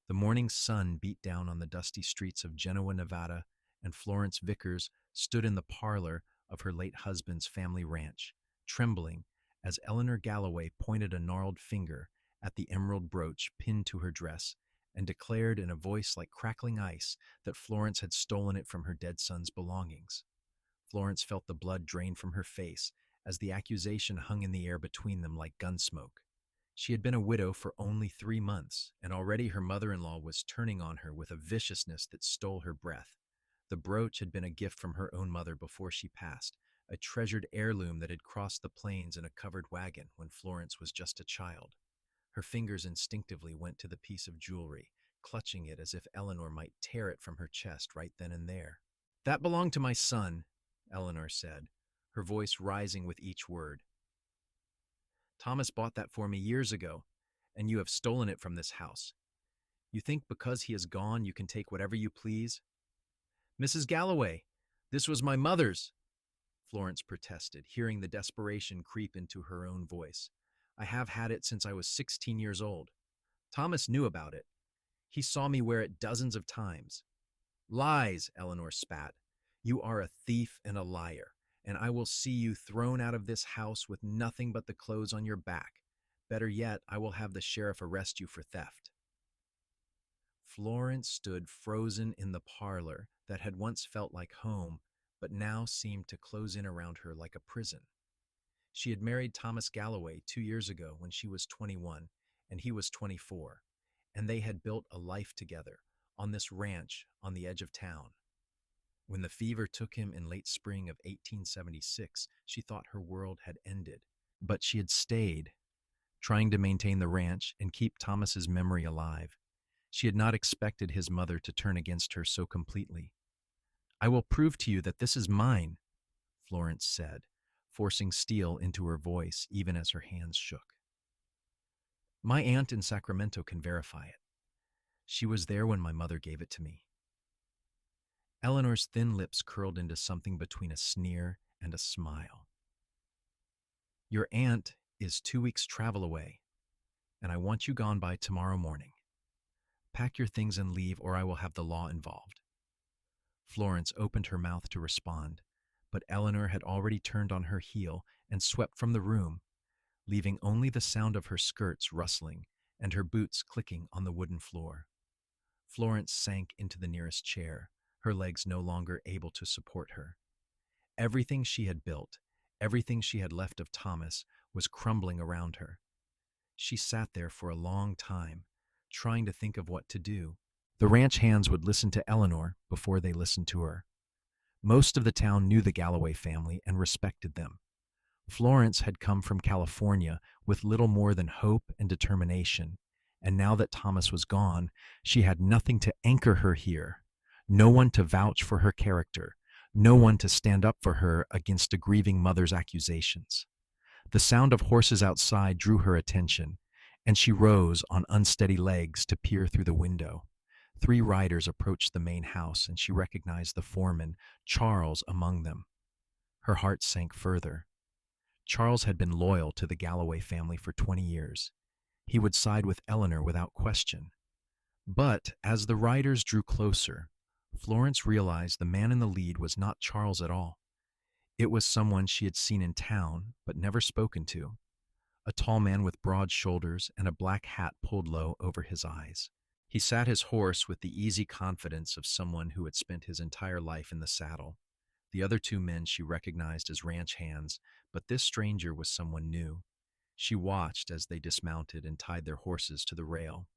The morning sun beat down on the dusty streets of Genoa, Nevada, and Florence Vickers stood in the parlor of her late husband's family ranch, trembling as Eleanor Galloway pointed a gnarled finger at the emerald brooch pinned to her dress and declared in a voice like crackling ice that Florence had stolen it from her dead son's belongings. Florence felt the blood drain from her face as the accusation hung in the air between them like gunsmoke. She had been a widow for only 3 months, and already her mother-in-law was turning on her with a viciousness that stole her breath. The brooch had been a gift from her own mother before she passed, a treasured heirloom that had crossed the plains in a covered wagon when Florence was just a child. Her fingers instinctively went to the piece of jewelry, clutching it as if Eleanor might tear it from her chest right then and there. "That belonged to my son," Eleanor said, her voice rising with each word. "Thomas bought that for me years ago, and you have stolen it from this house. You think because he is gone you can take whatever you please?" "Mrs. Galloway, this was my mother's," Florence protested, hearing the desperation creep into her own voice. "I have had it since I was 16 years old. Thomas knew about it. He saw me wear it dozens of times." "Lies," Eleanor spat. "You are a thief and a liar, and I will see you thrown out of this house with nothing but the clothes on your back. Better yet, I will have the sheriff arrest you for theft." Florence stood frozen in the parlor that had once felt like home, but now seemed to close in around her like a prison. She had married Thomas Galloway 2 years ago when she was 21 and he was 24, and they had built a life together on this ranch on the edge of town. When the fever took him in late spring of 1876, she thought her world had ended. But she had stayed, trying to maintain the ranch and keep Thomas's memory alive. She had not expected his mother to turn against her so completely. "I will prove to you that this is mine," Florence said, forcing steel into her voice even as her hands shook. "My aunt in Sacramento can verify it. She was there when my mother gave it to me." Eleanor's thin lips curled into something between a sneer and a smile. "Your aunt is 2 weeks' travel away, and I want you gone by tomorrow morning. Pack your things and leave, or I will have the law involved." Florence opened her mouth to respond, but Eleanor had already turned on her heel and swept from the room, leaving only the sound of her skirts rustling and her boots clicking on the wooden floor. Florence sank into the nearest chair, her legs no longer able to support her. Everything she had built, everything she had left of Thomas, was crumbling around her. She sat there for a long time, trying to think of what to do. The ranch hands would listen to Eleanor before they listened to her. Most of the town knew the Galloway family and respected them. Florence had come from California with little more than hope and determination, and now that Thomas was gone, she had nothing to anchor her here, no one to vouch for her character, no one to stand up for her against a grieving mother's accusations. The sound of horses outside drew her attention, and she rose on unsteady legs to peer through the window. 3 riders approached the main house, and she recognized the foreman, Charles, among them. Her heart sank further. Charles had been loyal to the Galloway family for 20 years. He would side with Eleanor without question. But as the riders drew closer, Florence realized the man in the lead was not Charles at all. It was someone she had seen in town but never spoken to, a tall man with broad shoulders and a black hat pulled low over his eyes. He sat his horse with the easy confidence of someone who had spent his entire life in the saddle. The other 2 men she recognized as ranch hands, but this stranger was someone new. She watched as they dismounted and tied their horses to the rail.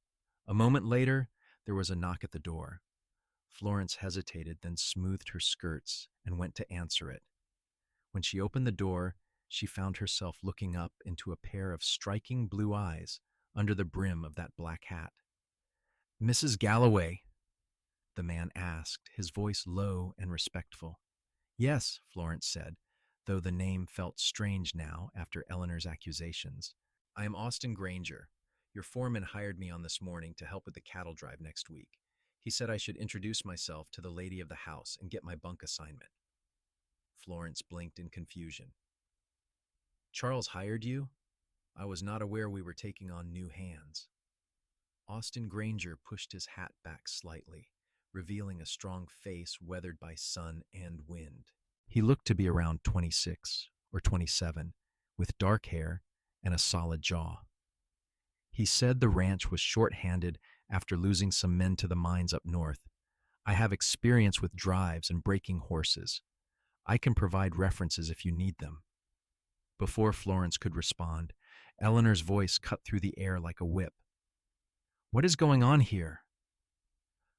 A moment later, there was a knock at the door. Florence hesitated, then smoothed her skirts and went to answer it. When she opened the door, she found herself looking up into a pair of striking blue eyes under the brim of that black hat. "Mrs. Galloway?" the man asked, his voice low and respectful. "Yes," Florence said, though the name felt strange now after Eleanor's accusations. "I am Austin Granger. Your foreman hired me on this morning to help with the cattle drive next week. He said I should introduce myself to the lady of the house and get my bunk assignment." Florence blinked in confusion. "Charles hired you? I was not aware we were taking on new hands." Austin Granger pushed his hat back slightly, revealing a strong face weathered by sun and wind. He looked to be around 26 or 27, with dark hair and a solid jaw. He said the ranch was short-handed after losing some men to the mines up north. I have experience with drives and breaking horses. I can provide references if you need them. Before Florence could respond, Eleanor's voice cut through the air like a whip. What is going on here?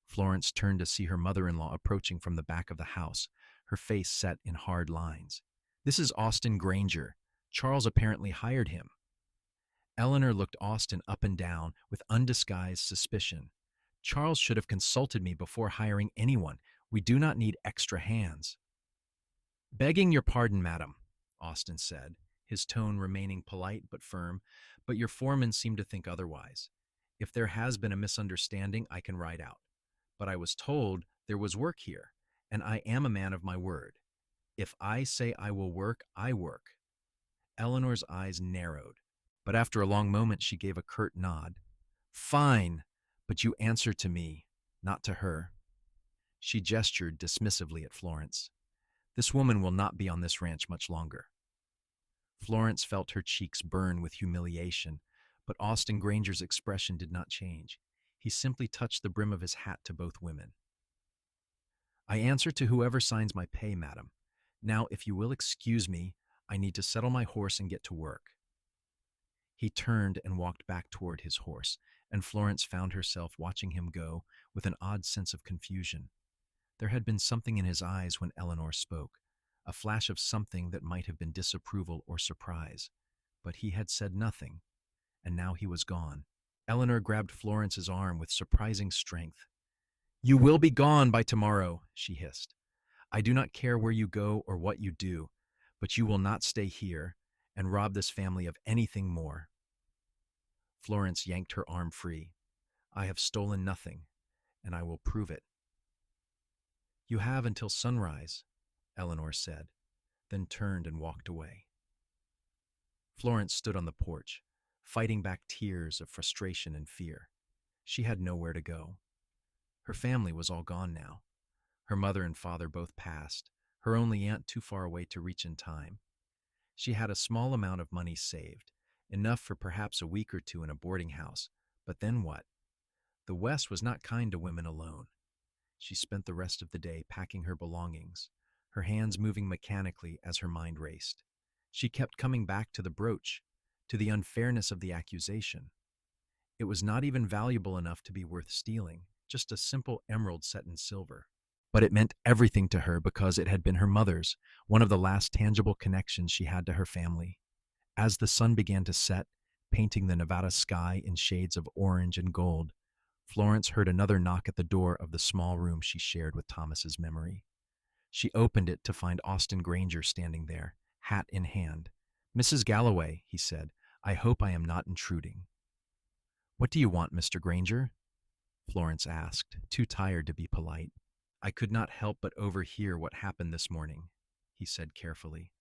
Florence turned to see her mother-in-law approaching from the back of the house, her face set in hard lines. This is Austin Granger. Charles apparently hired him. Eleanor looked Austin up and down with undisguised suspicion. Charles should have consulted me before hiring anyone. We do not need extra hands. Begging your pardon, madam, Austin said, his tone remaining polite but firm, but your foreman seemed to think otherwise. If there has been a misunderstanding, I can ride out. But I was told there was work here, and I am a man of my word. If I say I will work, I work. Eleanor's eyes narrowed, but after a long moment she gave a curt nod. Fine, but you answer to me, not to her. She gestured dismissively at Florence. This woman will not be on this ranch much longer. Florence felt her cheeks burn with humiliation, but Austin Granger's expression did not change. He simply touched the brim of his hat to both women. I answer to whoever signs my pay, madam. Now, if you will excuse me, I need to settle my horse and get to work. He turned and walked back toward his horse, and Florence found herself watching him go with an odd sense of confusion. There had been something in his eyes when Eleanor spoke, a flash of something that might have been disapproval or surprise. But he had said nothing, and now he was gone. Eleanor grabbed Florence's arm with surprising strength. You will be gone by tomorrow, she hissed. I do not care where you go or what you do, but you will not stay here and rob this family of anything more. Florence yanked her arm free. I have stolen nothing, and I will prove it. You have until sunrise, Eleanor said, then turned and walked away. Florence stood on the porch, fighting back tears of frustration and fear. She had nowhere to go. Her family was all gone now. Her mother and father both passed, her only aunt too far away to reach in time. She had a small amount of money saved, enough for perhaps a week or two in a boarding house. But then what? The West was not kind to women alone. She spent the rest of the day packing her belongings, her hands moving mechanically as her mind raced. She kept coming back to the brooch, to the unfairness of the accusation. It was not even valuable enough to be worth stealing, just a simple emerald set in silver. But it meant everything to her because it had been her mother's, one of the last tangible connections she had to her family. As the sun began to set, painting the Nevada sky in shades of orange and gold, Florence heard another knock at the door of the small room she shared with Thomas's memory. She opened it to find Austin Granger standing there, hat in hand. Mrs. Galloway, he said, I hope I am not intruding. What do you want, Mr. Granger? Florence asked, too tired to be polite. I could not help but overhear what happened this morning, he said carefully.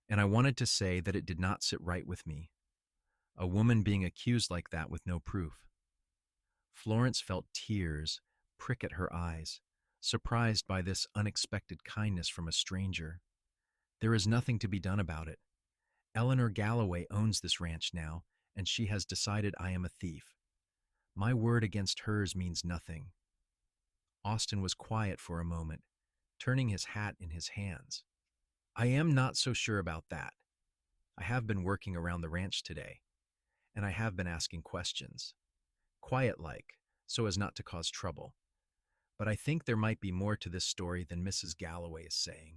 And I wanted to say that it did not sit right with me. A woman being accused like that with no proof. Florence felt tears prick at her eyes, surprised by this unexpected kindness from a stranger. There is nothing to be done about it. Eleanor Galloway owns this ranch now, and she has decided I am a thief. My word against hers means nothing. Austin was quiet for a moment, turning his hat in his hands. I am not so sure about that. I have been working around the ranch today, and I have been asking questions. Quiet-like, so as not to cause trouble. But I think there might be more to this story than Mrs. Galloway is saying.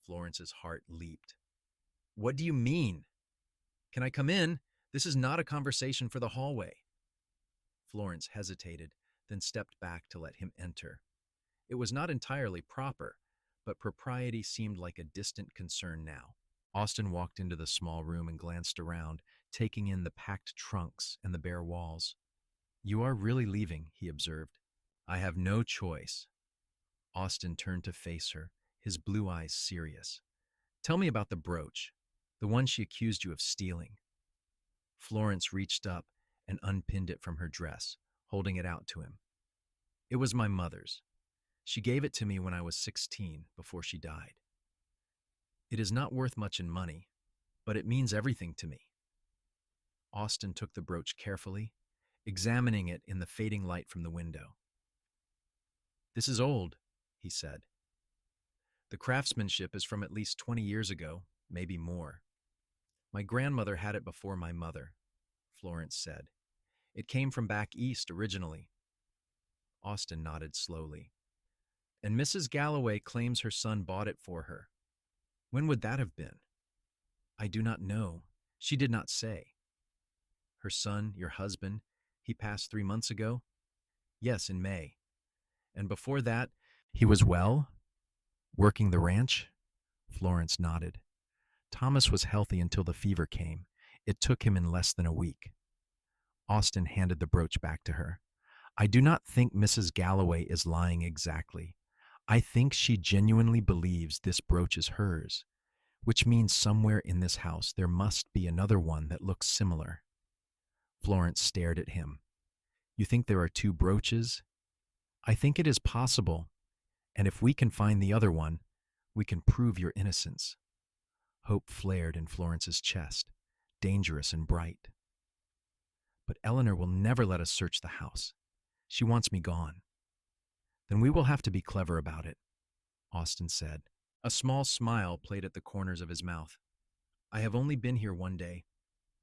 Florence's heart leaped. What do you mean? Can I come in? This is not a conversation for the hallway. Florence hesitated, then stepped back to let him enter. It was not entirely proper, but propriety seemed like a distant concern now. Austin walked into the small room and glanced around, taking in the packed trunks and the bare walls. You are really leaving, he observed. I have no choice. Austin turned to face her, his blue eyes serious. Tell me about the brooch, the one she accused you of stealing. Florence reached up and unpinned it from her dress, holding it out to him. It was my mother's. She gave it to me when I was 16, before she died. It is not worth much in money, but it means everything to me. Austin took the brooch carefully, examining it in the fading light from the window. This is old, he said. The craftsmanship is from at least 20 years ago, maybe more. My grandmother had it before my mother, Florence said. It came from back east originally. Austin nodded slowly. And Mrs. Galloway claims her son bought it for her. When would that have been? I do not know. She did not say. Her son, your husband, he passed 3 months ago? Yes, in May. And before that, he was well? Working the ranch? Florence nodded. Thomas was healthy until the fever came. It took him in less than a week. Austin handed the brooch back to her. I do not think Mrs. Galloway is lying exactly. I think she genuinely believes this brooch is hers, which means somewhere in this house there must be another one that looks similar. Florence stared at him. You think there are 2 brooches? I think it is possible, and if we can find the other one, we can prove your innocence. Hope flared in Florence's chest, dangerous and bright. But Eleanor will never let us search the house. She wants me gone. Then we will have to be clever about it, Austin said. A small smile played at the corners of his mouth. I have only been here 1 day,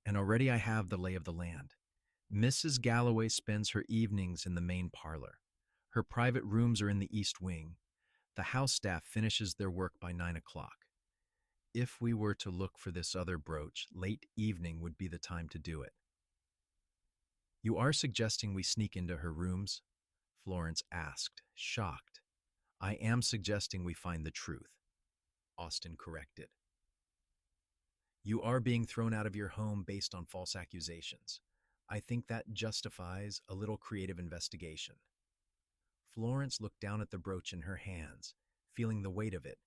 and already I have the lay of the land. Mrs. Galloway spends her evenings in the main parlor. Her private rooms are in the east wing. The house staff finishes their work by 9 o'clock. If we were to look for this other brooch, late evening would be the time to do it. You are suggesting we sneak into her rooms? Florence asked, shocked. I am suggesting we find the truth, Austin corrected. You are being thrown out of your home based on false accusations. I think that justifies a little creative investigation. Florence looked down at the brooch in her hands, feeling the weight of it.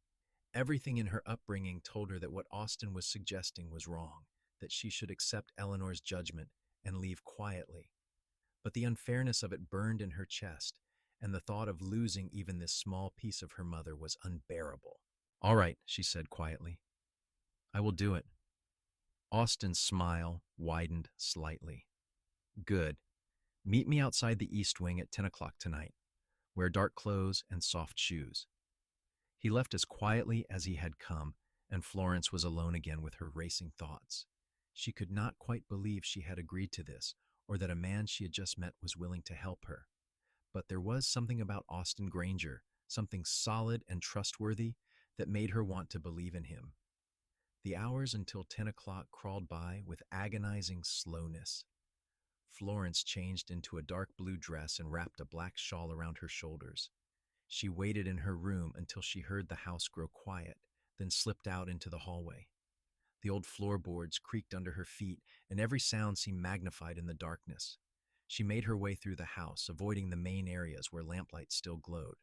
Everything in her upbringing told her that what Austin was suggesting was wrong, that she should accept Eleanor's judgment and leave quietly. But the unfairness of it burned in her chest, and the thought of losing even this small piece of her mother was unbearable. All right, she said quietly. I will do it. Austin's smile widened slightly. Good. Meet me outside the east wing at 10 o'clock tonight. Wear dark clothes and soft shoes. He left as quietly as he had come, and Florence was alone again with her racing thoughts. She could not quite believe she had agreed to this, or that a man she had just met was willing to help her. But there was something about Austin Granger, something solid and trustworthy, that made her want to believe in him. The hours until 10 o'clock crawled by with agonizing slowness. Florence changed into a dark blue dress and wrapped a black shawl around her shoulders. She waited in her room until she heard the house grow quiet, then slipped out into the hallway. The old floorboards creaked under her feet, and every sound seemed magnified in the darkness. She made her way through the house, avoiding the main areas where lamplight still glowed.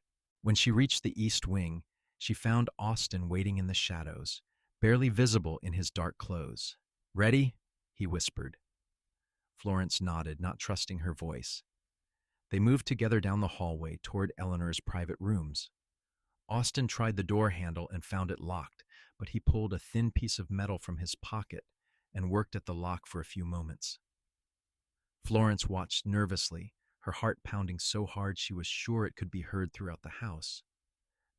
When she reached the east wing, she found Austin waiting in the shadows, barely visible in his dark clothes. Ready? He whispered. Florence nodded, not trusting her voice. They moved together down the hallway toward Eleanor's private rooms. Austin tried the door handle and found it locked, but he pulled a thin piece of metal from his pocket and worked at the lock for a few moments. Florence watched nervously, her heart pounding so hard she was sure it could be heard throughout the house.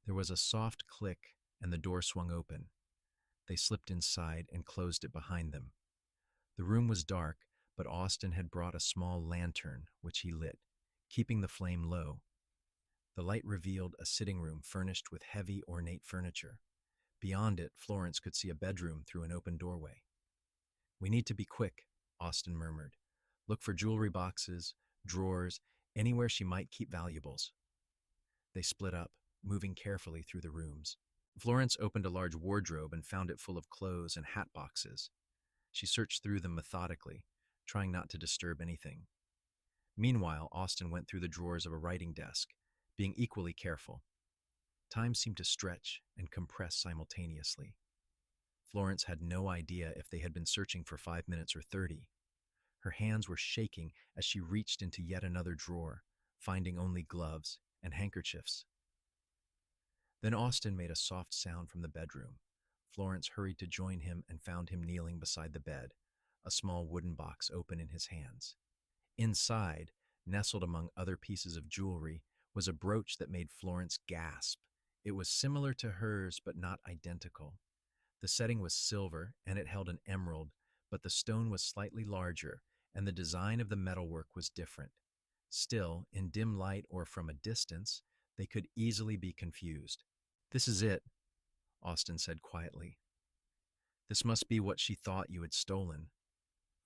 There was a soft click, and the door swung open. They slipped inside and closed it behind them. The room was dark, but Austin had brought a small lantern, which he lit, keeping the flame low. The light revealed a sitting room furnished with heavy, ornate furniture. Beyond it, Florence could see a bedroom through an open doorway. We need to be quick, Austin murmured. Look for jewelry boxes, drawers, anywhere she might keep valuables. They split up, moving carefully through the rooms. Florence opened a large wardrobe and found it full of clothes and hat boxes. She searched through them methodically, trying not to disturb anything. Meanwhile, Austin went through the drawers of a writing desk, being equally careful. Time seemed to stretch and compress simultaneously. Florence had no idea if they had been searching for 5 minutes or 30. Her hands were shaking as she reached into yet another drawer, finding only gloves and handkerchiefs. Then Austin made a soft sound from the bedroom. Florence hurried to join him and found him kneeling beside the bed, a small wooden box open in his hands. Inside, nestled among other pieces of jewelry, was a brooch that made Florence gasp. It was similar to hers, but not identical. The setting was silver, and it held an emerald, but the stone was slightly larger, and the design of the metalwork was different. Still, in dim light or from a distance, they could easily be confused. "This is it," Austin said quietly. "This must be what she thought you had stolen."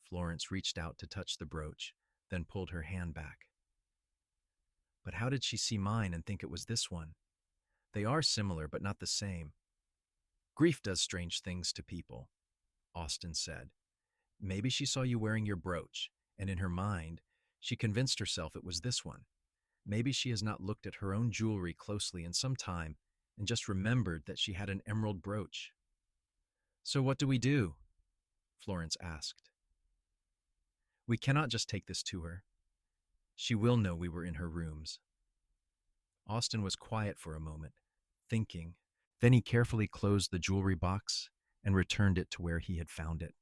Florence reached out to touch the brooch, then pulled her hand back. "But how did she see mine and think it was this one? They are similar, but not the same." "Grief does strange things to people," Austin said. "Maybe she saw you wearing your brooch, and in her mind, she convinced herself it was this one. Maybe she has not looked at her own jewelry closely in some time and just remembered that she had an emerald brooch." "So what do we do?" Florence asked. "We cannot just take this to her. She will know we were in her rooms." Austin was quiet for a moment, thinking. Then he carefully closed the jewelry box and returned it to where he had found it.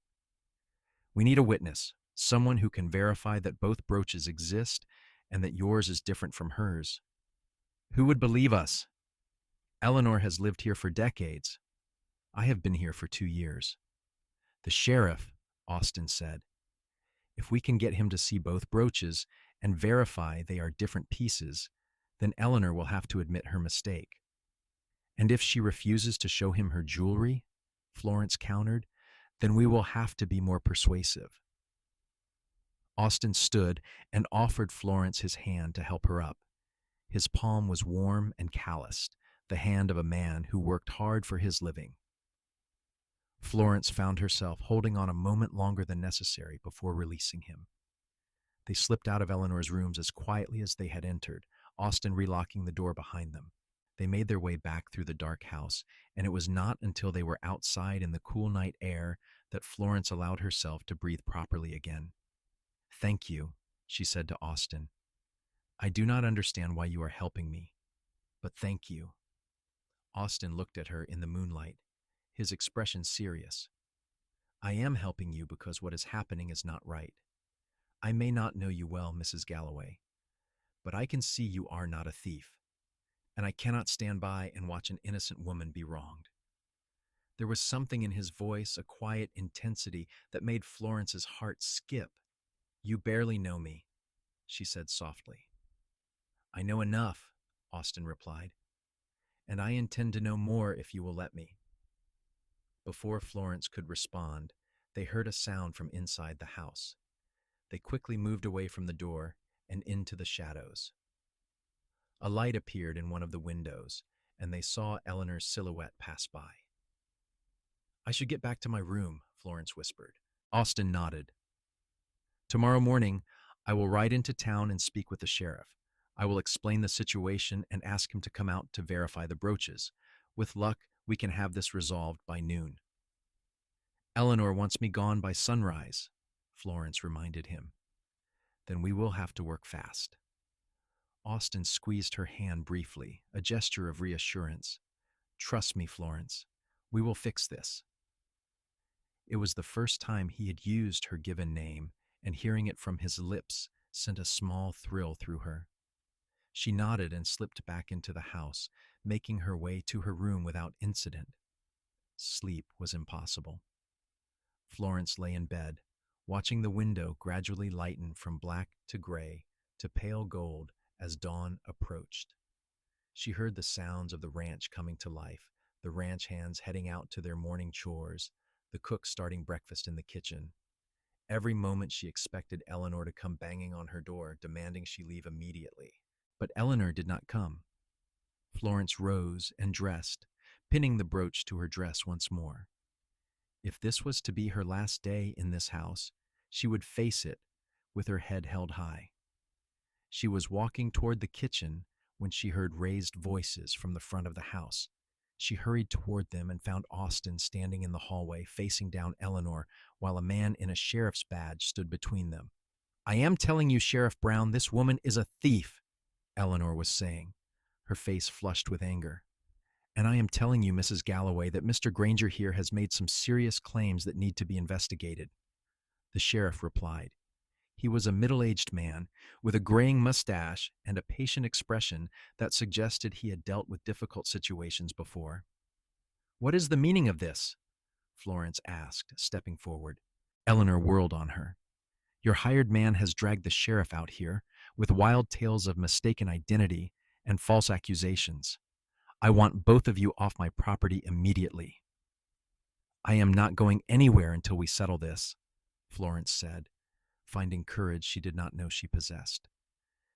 "We need a witness, someone who can verify that both brooches exist and that yours is different from hers." "Who would believe us? Eleanor has lived here for decades. I have been here for 2 years." "The sheriff," Austin said. "If we can get him to see both brooches and verify they are different pieces, then Eleanor will have to admit her mistake." "And if she refuses to show him her jewelry," Florence countered, "then we will have to be more persuasive." Austin stood and offered Florence his hand to help her up. His palm was warm and calloused, the hand of a man who worked hard for his living. Florence found herself holding on a moment longer than necessary before releasing him. They slipped out of Eleanor's rooms as quietly as they had entered, Austin relocking the door behind them. They made their way back through the dark house, and it was not until they were outside in the cool night air that Florence allowed herself to breathe properly again. "Thank you," she said to Austin. "I do not understand why you are helping me, but thank you." Austin looked at her in the moonlight, his expression serious. "I am helping you because what is happening is not right. I may not know you well, Mrs. Galloway, but I can see you are not a thief, and I cannot stand by and watch an innocent woman be wronged." There was something in his voice, a quiet intensity that made Florence's heart skip. "You barely know me," she said softly. "I know enough," Austin replied, "and I intend to know more if you will let me." Before Florence could respond, they heard a sound from inside the house. They quickly moved away from the door and into the shadows. A light appeared in one of the windows, and they saw Eleanor's silhouette pass by. "I should get back to my room," Florence whispered. Austin nodded. "Tomorrow morning, I will ride into town and speak with the sheriff. I will explain the situation and ask him to come out to verify the brooches. With luck, we can have this resolved by noon." "Eleanor wants me gone by sunrise," Florence reminded him. "Then we will have to work fast." Austin squeezed her hand briefly, a gesture of reassurance. "Trust me, Florence. We will fix this." It was the first time he had used her given name, and hearing it from his lips sent a small thrill through her. She nodded and slipped back into the house, making her way to her room without incident. Sleep was impossible. Florence lay in bed, watching the window gradually lighten from black to gray to pale gold as dawn approached. She heard the sounds of the ranch coming to life, the ranch hands heading out to their morning chores, the cook starting breakfast in the kitchen. Every moment she expected Eleanor to come banging on her door, demanding she leave immediately. But Eleanor did not come. Florence rose and dressed, pinning the brooch to her dress once more. If this was to be her last day in this house, she would face it with her head held high. She was walking toward the kitchen when she heard raised voices from the front of the house. She hurried toward them and found Austin standing in the hallway, facing down Eleanor, while a man in a sheriff's badge stood between them. "I am telling you, Sheriff Brown, this woman is a thief," Eleanor was saying, her face flushed with anger. "And I am telling you, Mrs. Galloway, that Mr. Granger here has made some serious claims that need to be investigated," the sheriff replied. He was a middle-aged man with a graying mustache and a patient expression that suggested he had dealt with difficult situations before. "What is the meaning of this?" Florence asked, stepping forward. Eleanor whirled on her. "Your hired man has dragged the sheriff out here with wild tales of mistaken identity and false accusations. I want both of you off my property immediately." "I am not going anywhere until we settle this," Florence said, finding courage she did not know she possessed.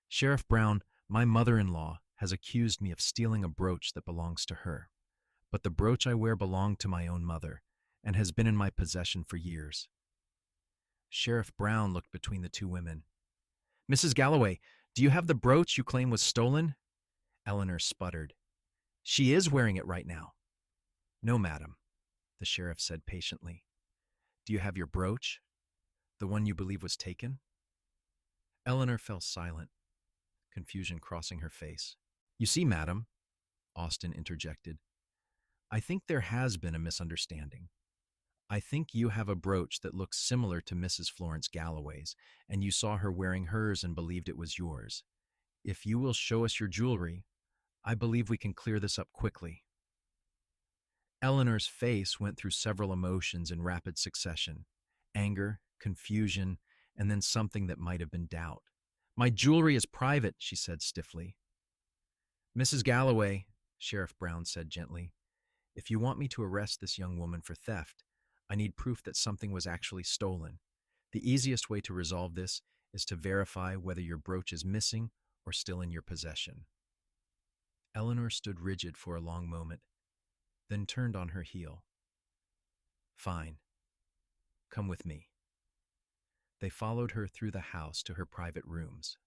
"Sheriff Brown, my mother-in-law has accused me of stealing a brooch that belongs to her. But the brooch I wear belonged to my own mother and has been in my possession for years." Sheriff Brown looked between the two women. "Mrs. Galloway, do you have the brooch you claim was stolen?" Eleanor sputtered. "She is wearing it right now." "No, madam," the sheriff said patiently. "Do you have your brooch? The one you believe was taken?" Eleanor fell silent, confusion crossing her face. "You see, madam," Austin interjected, "I think there has been a misunderstanding. I think you have a brooch that looks similar to Mrs. Florence Galloway's, and you saw her wearing hers and believed it was yours. If you will show us your jewelry, I believe we can clear this up quickly." Eleanor's face went through several emotions in rapid succession: anger, confusion, and then something that might have been doubt. "My jewelry is private," she said stiffly. "Mrs. Galloway," Sheriff Brown said gently, "if you want me to arrest this young woman for theft, I need proof that something was actually stolen. The easiest way to resolve this is to verify whether your brooch is missing or still in your possession." Eleanor stood rigid for a long moment, then turned on her heel. "Fine. Come with me." They followed her through the house to her private rooms.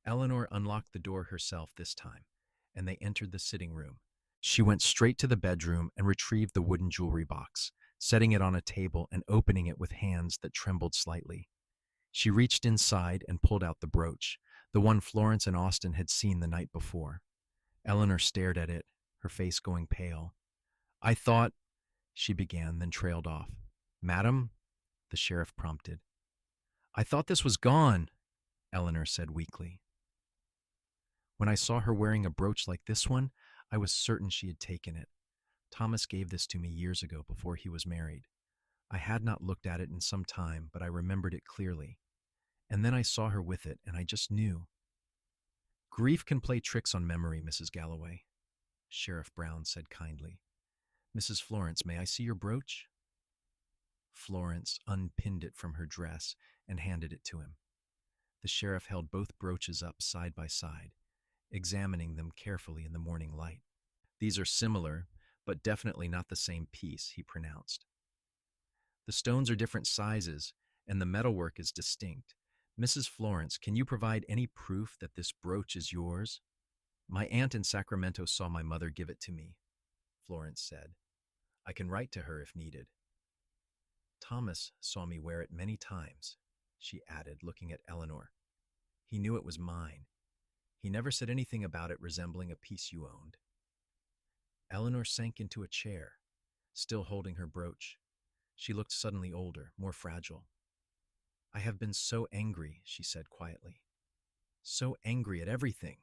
Eleanor unlocked the door herself this time, and they entered the sitting room. She went straight to the bedroom and retrieved the wooden jewelry box, setting it on a table and opening it with hands that trembled slightly. She reached inside and pulled out the brooch, the one Florence and Austin had seen the night before. Eleanor stared at it, her face going pale. "I thought," she began, then trailed off. "Madam?" the sheriff prompted. "I thought this was gone," Eleanor said weakly. "When I saw her wearing a brooch like this one, I was certain she had taken it. Thomas gave this to me years ago before he was married. I had not looked at it in some time, but I remembered it clearly. And then I saw her with it, and I just knew." "Grief can play tricks on memory, Mrs. Galloway," Sheriff Brown said kindly. "Mrs. Florence, may I see your brooch?" Florence unpinned it from her dress and handed it to him. The sheriff held both brooches up side by side, examining them carefully in the morning light. "These are similar, but definitely not the same piece," he pronounced. "The stones are different sizes, and the metalwork is distinct. Mrs. Florence, can you provide any proof that this brooch is yours?" "My aunt in Sacramento saw my mother give it to me," Florence said. "I can write to her if needed." "Thomas saw me wear it many times," she added, looking at Eleanor. "He knew it was mine. He never said anything about it resembling a piece you owned." Eleanor sank into a chair, still holding her brooch. She looked suddenly older, more fragile. "I have been so angry," she said quietly. "So angry at everything.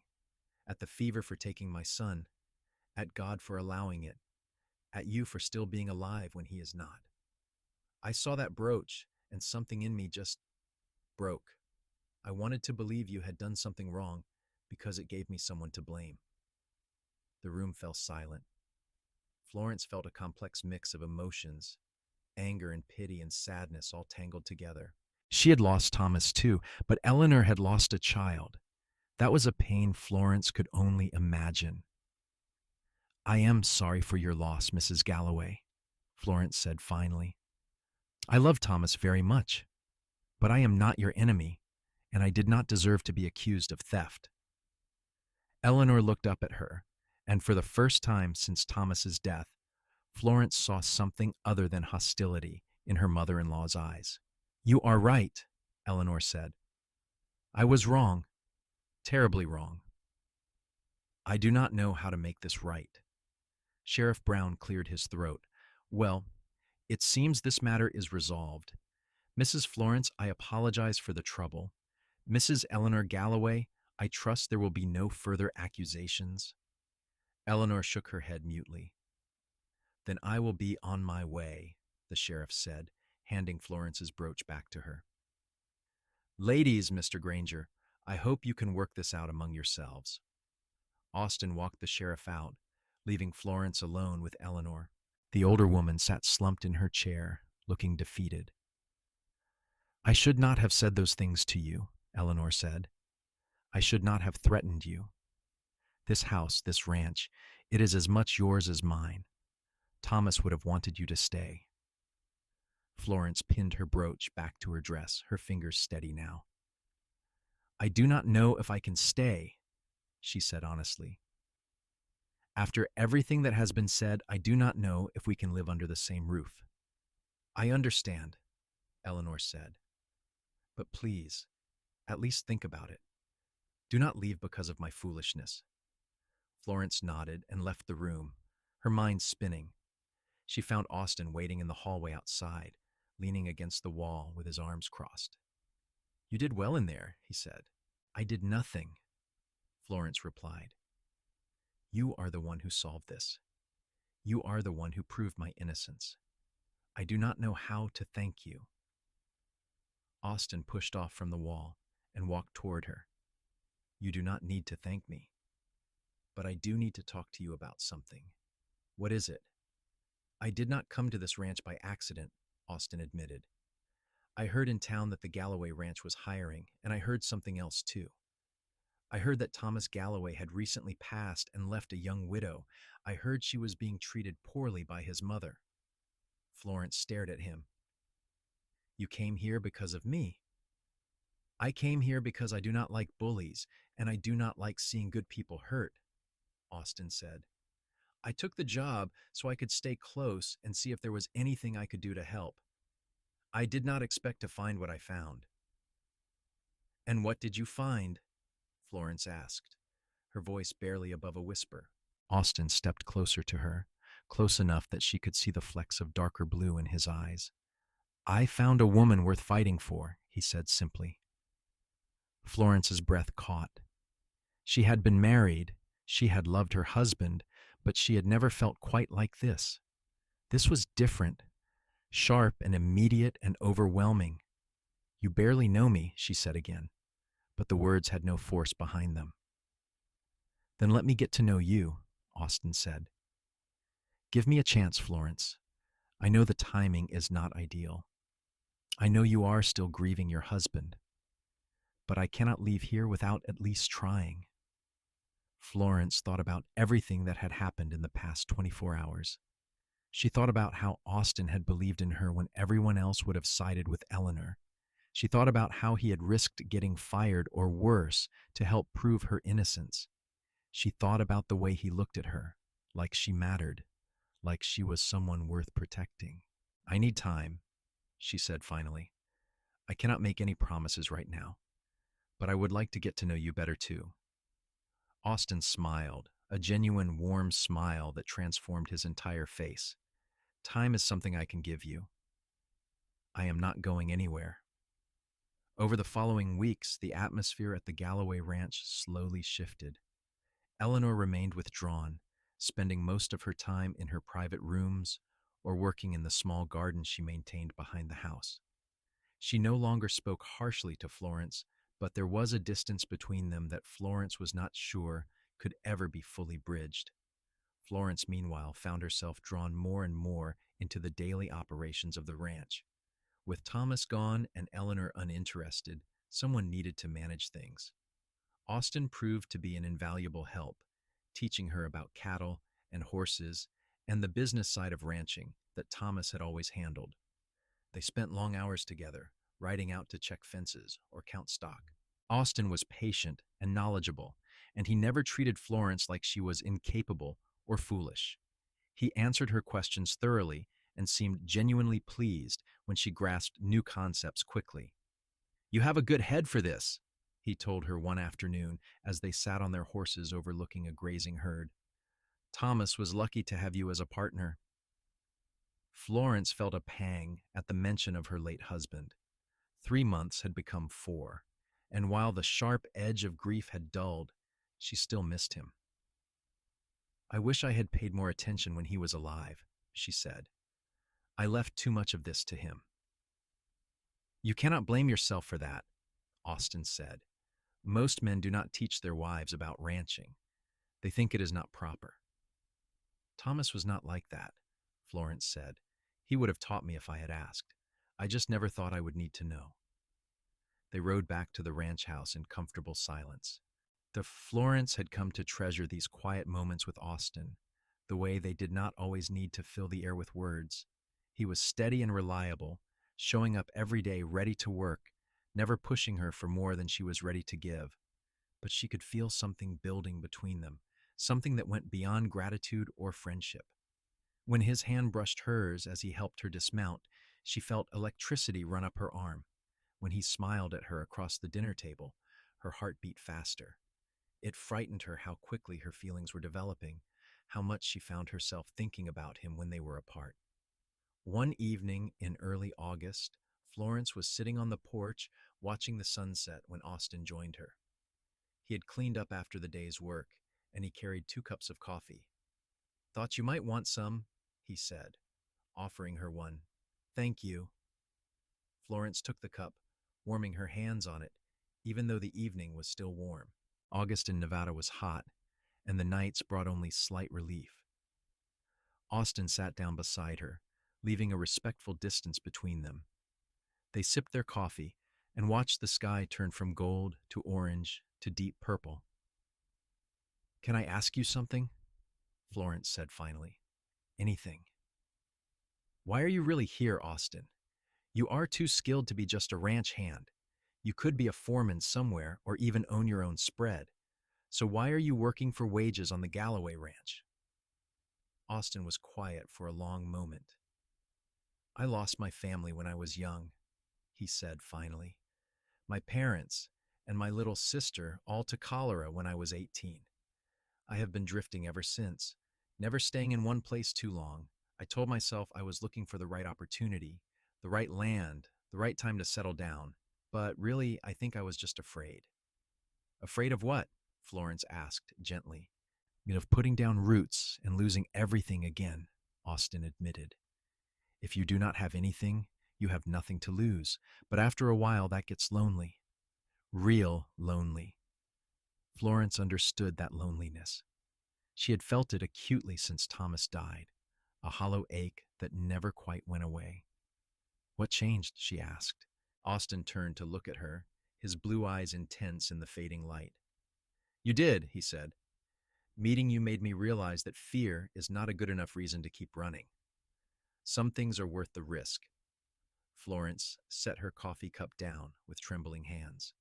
At the fever for taking my son, at God for allowing it, at you for still being alive when he is not. I saw that brooch, and something in me just broke. I wanted to believe you had done something wrong because it gave me someone to blame." The room fell silent. Florence felt a complex mix of emotions, anger and pity and sadness all tangled together. She had lost Thomas too, but Eleanor had lost a child. That was a pain Florence could only imagine. "I am sorry for your loss, Mrs. Galloway," Florence said finally. "I love Thomas very much, but I am not your enemy, and I did not deserve to be accused of theft." Eleanor looked up at her, And for the first time since Thomas's death, Florence saw something other than hostility in her mother-in-law's eyes. "You are right," Eleanor said. "I was wrong, terribly wrong. I do not know how to make this right." Sheriff Brown cleared his throat. "Well, it seems this matter is resolved. Mrs. Florence, I apologize for the trouble. Mrs. Eleanor Galloway, I trust there will be no further accusations." Eleanor shook her head mutely. "Then I will be on my way," the sheriff said, handing Florence's brooch back to her. "Ladies, Mr. Granger, I hope you can work this out among yourselves." Austin walked the sheriff out, leaving Florence alone with Eleanor. The older woman sat slumped in her chair, looking defeated. "I should not have said those things to you," Eleanor said. "I should not have threatened you. This house, this ranch, it is as much yours as mine. Thomas would have wanted you to stay." Florence pinned her brooch back to her dress, her fingers steady now. "I do not know if I can stay," she said honestly. "After everything that has been said, I do not know if we can live under the same roof." "I understand," Eleanor said. "But please, at least think about it. Do not leave because of my foolishness." Florence nodded and left the room, her mind spinning. She found Austin waiting in the hallway outside, leaning against the wall with his arms crossed. "You did well in there," he said. "I did nothing," Florence replied. "You are the one who solved this. You are the one who proved my innocence. I do not know how to thank you." Austin pushed off from the wall and walked toward her. "You do not need to thank me. But I do need to talk to you about something." "What is it?" "I did not come to this ranch by accident," Austin admitted. "I heard in town that the Galloway Ranch was hiring, and I heard something else too. I heard that Thomas Galloway had recently passed and left a young widow. I heard she was being treated poorly by his mother." Florence stared at him. "You came here because of me." "I came here because I do not like bullies, and I do not like seeing good people hurt," Austin said. "I took the job so I could stay close and see if there was anything I could do to help. I did not expect to find what I found." "And what did you find?" Florence asked, her voice barely above a whisper. Austin stepped closer to her, close enough that she could see the flecks of darker blue in his eyes. "I found a woman worth fighting for," he said simply. Florence's breath caught. She had been married, she had loved her husband, but she had never felt quite like this. This was different, sharp and immediate and overwhelming. "You barely know me," she said again, but the words had no force behind them. "Then let me get to know you," Austin said. "Give me a chance, Florence. I know the timing is not ideal. I know you are still grieving your husband. But I cannot leave here without at least trying." Florence thought about everything that had happened in the past 24 hours. She thought about how Austin had believed in her when everyone else would have sided with Eleanor. She thought about how he had risked getting fired or worse to help prove her innocence. She thought about the way he looked at her, like she mattered, like she was someone worth protecting. "I need time," she said finally. "I cannot make any promises right now, but I would like to get to know you better too." Austin smiled, a genuine warm smile that transformed his entire face. "Time is something I can give you. I am not going anywhere." Over the following weeks, the atmosphere at the Galloway Ranch slowly shifted. Eleanor remained withdrawn, spending most of her time in her private rooms or working in the small garden she maintained behind the house. She no longer spoke harshly to Florence, but there was a distance between them that Florence was not sure could ever be fully bridged. Florence, meanwhile, found herself drawn more and more into the daily operations of the ranch. With Thomas gone and Eleanor uninterested, someone needed to manage things. Austin proved to be an invaluable help, teaching her about cattle and horses and the business side of ranching that Thomas had always handled. They spent long hours together, riding out to check fences or count stock. Austin was patient and knowledgeable, and he never treated Florence like she was incapable or foolish. He answered her questions thoroughly and seemed genuinely pleased when she grasped new concepts quickly. "You have a good head for this," he told her one afternoon as they sat on their horses overlooking a grazing herd. "Thomas was lucky to have you as a partner." Florence felt a pang at the mention of her late husband. 3 months had become 4, and while the sharp edge of grief had dulled, she still missed him. "I wish I had paid more attention when he was alive," she said. "I left too much of this to him." "You cannot blame yourself for that," Austin said. "Most men do not teach their wives about ranching. They think it is not proper." "Thomas was not like that," Florence said. "He would have taught me if I had asked. I just never thought I would need to know." They rode back to the ranch house in comfortable silence. The Florence had come to treasure these quiet moments with Austin, the way they did not always need to fill the air with words. He was steady and reliable, showing up every day ready to work, never pushing her for more than she was ready to give. But she could feel something building between them, something that went beyond gratitude or friendship. When his hand brushed hers as he helped her dismount, she felt electricity run up her arm. When he smiled at her across the dinner table, her heart beat faster. It frightened her how quickly her feelings were developing, how much she found herself thinking about him when they were apart. One evening in early August, Florence was sitting on the porch watching the sunset when Austin joined her. He had cleaned up after the day's work, and he carried 2 cups of coffee. "Thought you might want some," he said, offering her one. "Thank you." Florence took the cup, warming her hands on it, even though the evening was still warm. August in Nevada was hot, and the nights brought only slight relief. Austin sat down beside her, leaving a respectful distance between them. They sipped their coffee and watched the sky turn from gold to orange to deep purple. "Can I ask you something?" Florence said finally. "Anything." "Why are you really here, Austin? You are too skilled to be just a ranch hand. You could be a foreman somewhere or even own your own spread. So why are you working for wages on the Galloway Ranch?" Austin was quiet for a long moment. "I lost my family when I was young," he said finally. "My parents and my little sister all to cholera when I was 18. I have been drifting ever since, never staying in one place too long. I told myself I was looking for the right opportunity, the right land, the right time to settle down. But really, I think I was just afraid." "Afraid of what?" Florence asked gently. "Of putting down roots and losing everything again," Austin admitted. "If you do not have anything, you have nothing to lose. But after a while, that gets lonely. Real lonely." Florence understood that loneliness. She had felt it acutely since Thomas died, a hollow ache that never quite went away. "What changed?" she asked. Austin turned to look at her, his blue eyes intense in the fading light. "You did," he said. "Meeting you made me realize that fear is not a good enough reason to keep running. Some things are worth the risk." Florence set her coffee cup down with trembling hands.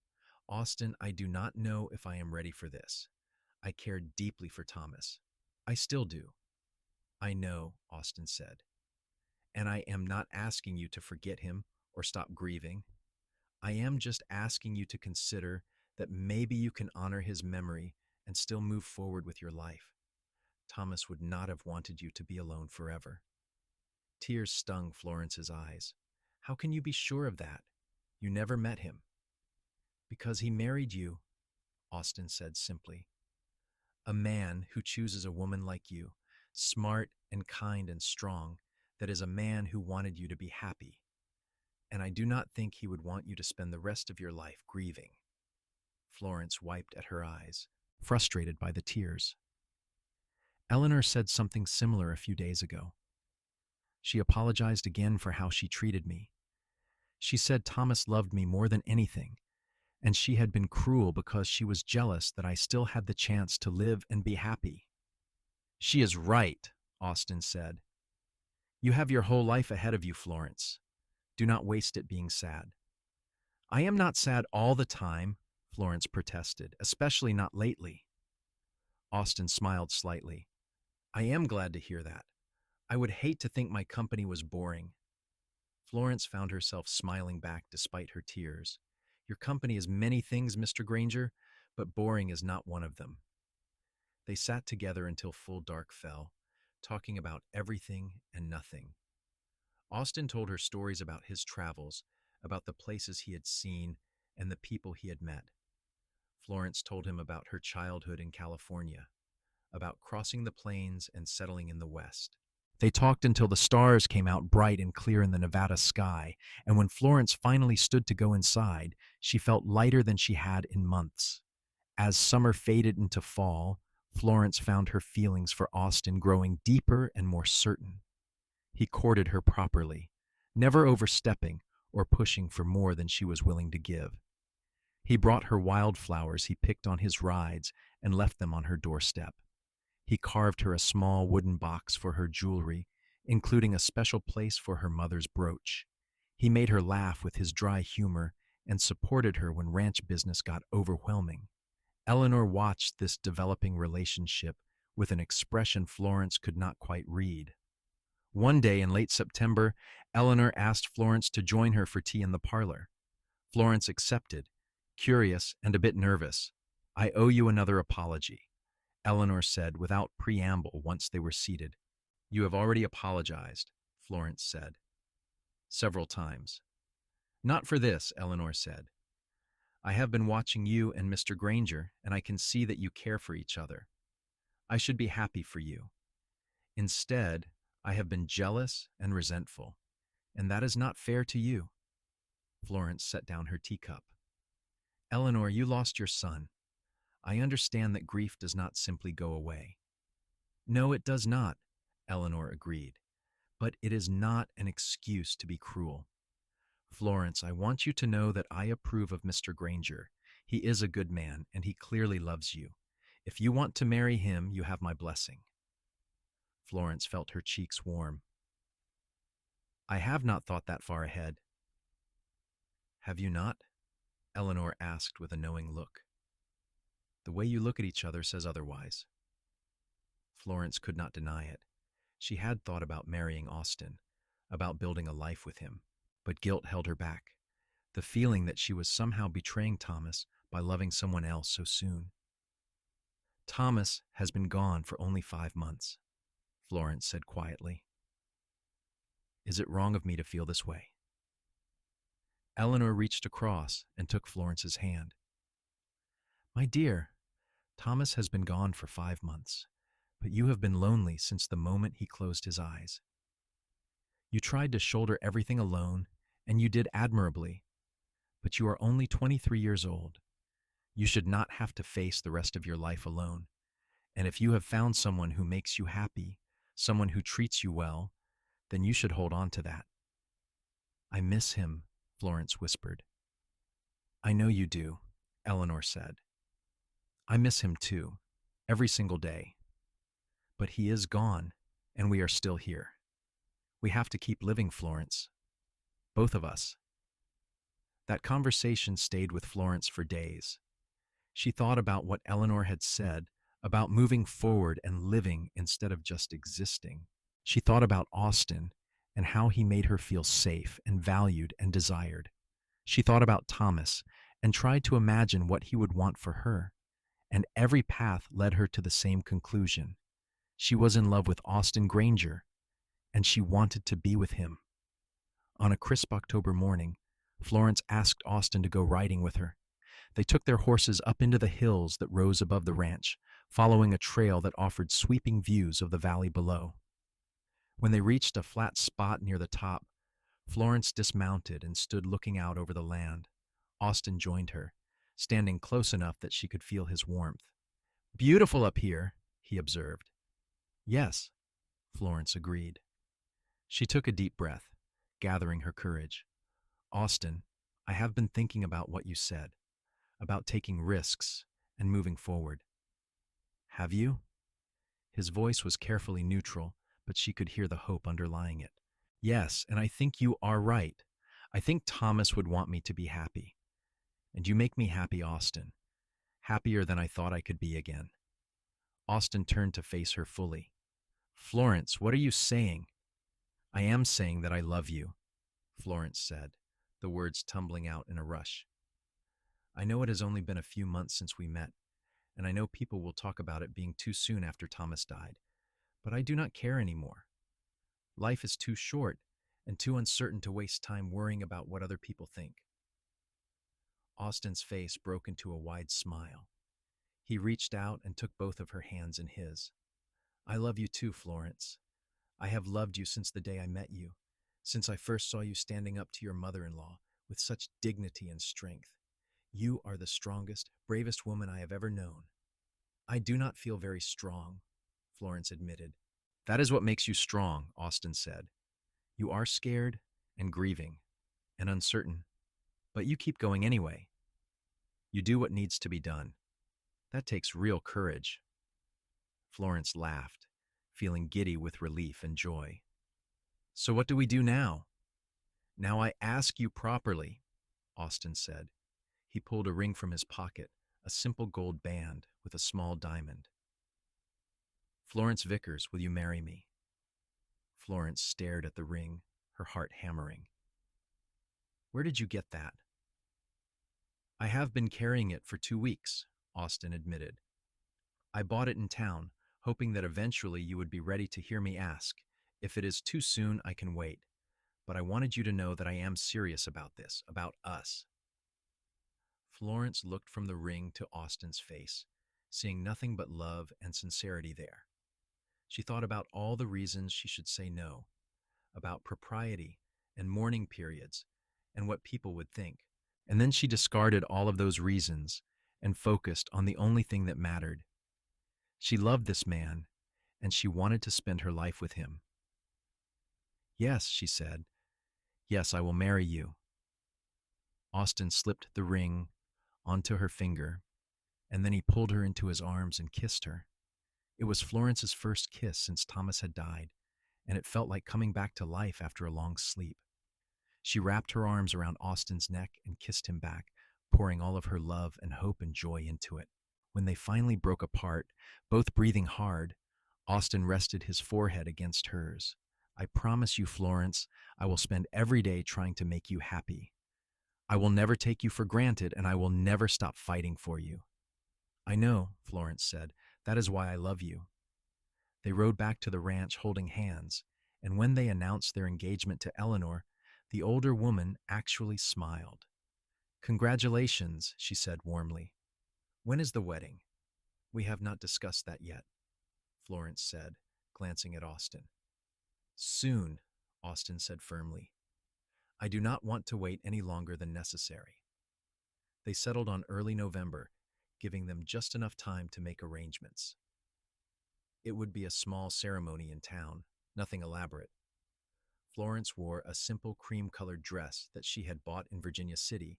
"Austin, I do not know if I am ready for this. I cared deeply for Thomas. I still do." "I know," Austin said. "And I am not asking you to forget him or stop grieving. I am just asking you to consider that maybe you can honor his memory and still move forward with your life. Thomas would not have wanted you to be alone forever." Tears stung Florence's eyes. "How can you be sure of that? You never met him." "Because he married you," Austin said simply. "A man who chooses a woman like you, smart and kind and strong, that is a man who wanted you to be happy. And I do not think he would want you to spend the rest of your life grieving." Florence wiped at her eyes, frustrated by the tears. "Eleanor said something similar a few days ago. She apologized again for how she treated me. She said Thomas loved me more than anything, and she had been cruel because she was jealous that I still had the chance to live and be happy." "She is right," Austin said. "You have your whole life ahead of you, Florence. Do not waste it being sad." "I am not sad all the time," Florence protested, "especially not lately." Austin smiled slightly. I am glad to hear that. I would hate to think my company was boring. Florence found herself smiling back despite her tears. Your company is many things, Mr. Granger, but boring is not one of them. They sat together until full dark fell, talking about everything and nothing. Austin told her stories about his travels, about the places he had seen, and the people he had met. Florence told him about her childhood in California, about crossing the plains and settling in the West. They talked until the stars came out bright and clear in the Nevada sky, and when Florence finally stood to go inside, she felt lighter than she had in months. As summer faded into fall, Florence found her feelings for Austin growing deeper and more certain. He courted her properly, never overstepping or pushing for more than she was willing to give. He brought her wildflowers he picked on his rides and left them on her doorstep. He carved her a small wooden box for her jewelry, including a special place for her mother's brooch. He made her laugh with his dry humor and supported her when ranch business got overwhelming. Eleanor watched this developing relationship with an expression Florence could not quite read. One day in late September, Eleanor asked Florence to join her for tea in the parlor. Florence accepted, curious and a bit nervous. I owe you another apology, Eleanor said without preamble once they were seated. You have already apologized, Florence said. Several times. Not for this, Eleanor said. I have been watching you and Mr. Granger, and I can see that you care for each other. I should be happy for you. Instead, I have been jealous and resentful, and that is not fair to you. Florence set down her teacup. Eleanor, you lost your son. I understand that grief does not simply go away. No, it does not, Eleanor agreed, but it is not an excuse to be cruel. Florence, I want you to know that I approve of Mr. Granger. He is a good man, and he clearly loves you. If you want to marry him, you have my blessing. Florence felt her cheeks warm. I have not thought that far ahead. Have you not? Eleanor asked with a knowing look. The way you look at each other says otherwise. Florence could not deny it. She had thought about marrying Austin, about building a life with him, but guilt held her back, the feeling that she was somehow betraying Thomas by loving someone else so soon. Thomas has been gone for only 5 months, Florence said quietly. Is it wrong of me to feel this way? Eleanor reached across and took Florence's hand. My dear, Thomas has been gone for 5 months, but you have been lonely since the moment he closed his eyes. You tried to shoulder everything alone, and you did admirably, but you are only 23 years old. You should not have to face the rest of your life alone, and if you have found someone who makes you happy, someone who treats you well, then you should hold on to that. I miss him, Florence whispered. I know you do, Eleanor said. I miss him too, every single day. But he is gone, and we are still here. We have to keep living, Florence. Both of us. That conversation stayed with Florence for days. She thought about what Eleanor had said about moving forward and living instead of just existing. She thought about Austin and how he made her feel safe and valued and desired. She thought about Thomas and tried to imagine what he would want for her. And every path led her to the same conclusion. She was in love with Austin Granger, and she wanted to be with him. On a crisp October morning, Florence asked Austin to go riding with her. They took their horses up into the hills that rose above the ranch, following a trail that offered sweeping views of the valley below. When they reached a flat spot near the top, Florence dismounted and stood looking out over the land. Austin joined her, standing close enough that she could feel his warmth. Beautiful up here, he observed. Yes, Florence agreed. She took a deep breath, gathering her courage. Austin, I have been thinking about what you said, about taking risks and moving forward. Have you? His voice was carefully neutral, but she could hear the hope underlying it. Yes, and I think you are right. I think Thomas would want me to be happy. And you make me happy, Austin. Happier than I thought I could be again. Austin turned to face her fully. Florence, what are you saying? I am saying that I love you, Florence said, the words tumbling out in a rush. I know it has only been a few months since we met, and I know people will talk about it being too soon after Thomas died, but I do not care anymore. Life is too short and too uncertain to waste time worrying about what other people think. Austin's face broke into a wide smile. He reached out and took both of her hands in his. I love you too, Florence. I have loved you since the day I met you, since I first saw you standing up to your mother-in-law with such dignity and strength. You are the strongest, bravest woman I have ever known. I do not feel very strong, Florence admitted. That is what makes you strong, Austin said. You are scared and grieving and uncertain, but you keep going anyway. You do what needs to be done. That takes real courage. Florence laughed, feeling giddy with relief and joy. So what do we do now? Now I ask you properly, Austin said. He pulled a ring from his pocket, a simple gold band with a small diamond. Florence Vickers, will you marry me? Florence stared at the ring, her heart hammering. Where did you get that? I have been carrying it for 2 weeks, Austin admitted. I bought it in town, hoping that eventually you would be ready to hear me ask. If it is too soon, I can wait. But I wanted you to know that I am serious about this, about us. Florence looked from the ring to Austin's face, seeing nothing but love and sincerity there. She thought about all the reasons she should say no, about propriety and mourning periods, and what people would think. And then she discarded all of those reasons and focused on the only thing that mattered. She loved this man, and she wanted to spend her life with him. Yes, she said. Yes, I will marry you. Austin slipped the ring onto her finger, and then he pulled her into his arms and kissed her. It was Florence's first kiss since Thomas had died, and it felt like coming back to life after a long sleep. She wrapped her arms around Austin's neck and kissed him back, pouring all of her love and hope and joy into it. When they finally broke apart, both breathing hard, Austin rested his forehead against hers. I promise you, Florence, I will spend every day trying to make you happy. I will never take you for granted, and I will never stop fighting for you. I know, Florence said. That is why I love you. They rode back to the ranch holding hands, and when they announced their engagement to Eleanor, the older woman actually smiled. Congratulations, she said warmly. When is the wedding? We have not discussed that yet, Florence said, glancing at Austin. Soon, Austin said firmly. I do not want to wait any longer than necessary. They settled on early November, giving them just enough time to make arrangements. It would be a small ceremony in town, nothing elaborate. Florence wore a simple cream-colored dress that she had bought in Virginia City,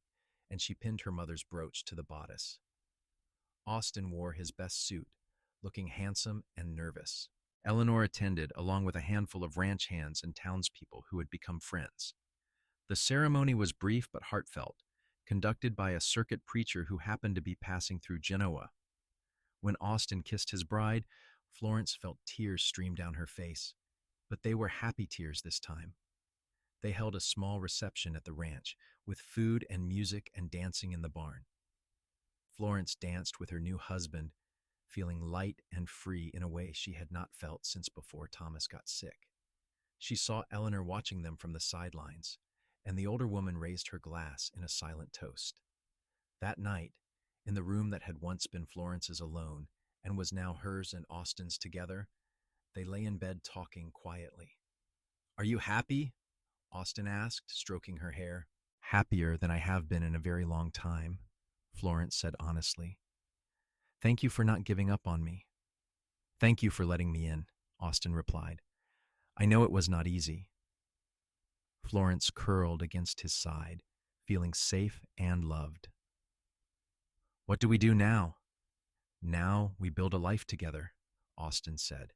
and she pinned her mother's brooch to the bodice. Austin wore his best suit, looking handsome and nervous. Eleanor attended, along with a handful of ranch hands and townspeople who had become friends. The ceremony was brief but heartfelt, conducted by a circuit preacher who happened to be passing through Genoa. When Austin kissed his bride, Florence felt tears stream down her face, but they were happy tears this time. They held a small reception at the ranch, with food and music and dancing in the barn. Florence danced with her new husband, feeling light and free in a way she had not felt since before Thomas got sick. She saw Eleanor watching them from the sidelines, and the older woman raised her glass in a silent toast. That night, in the room that had once been Florence's alone and was now hers and Austin's together, they lay in bed talking quietly. Are you happy? Austin asked, stroking her hair. Happier than I have been in a very long time, Florence said honestly. Thank you for not giving up on me. Thank you for letting me in, Austin replied. I know it was not easy. Florence curled against his side, feeling safe and loved. What do we do now? Now we build a life together, Austin said.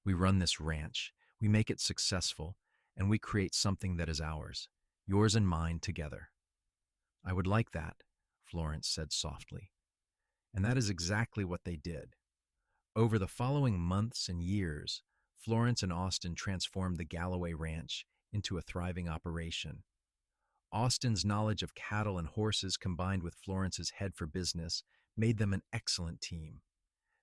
We run this ranch, we make it successful, and we create something that is ours, yours and mine together. I would like that, Florence said softly. And that is exactly what they did. Over the following months and years, Florence and Austin transformed the Galloway Ranch into a thriving operation. Austin's knowledge of cattle and horses combined with Florence's head for business made them an excellent team.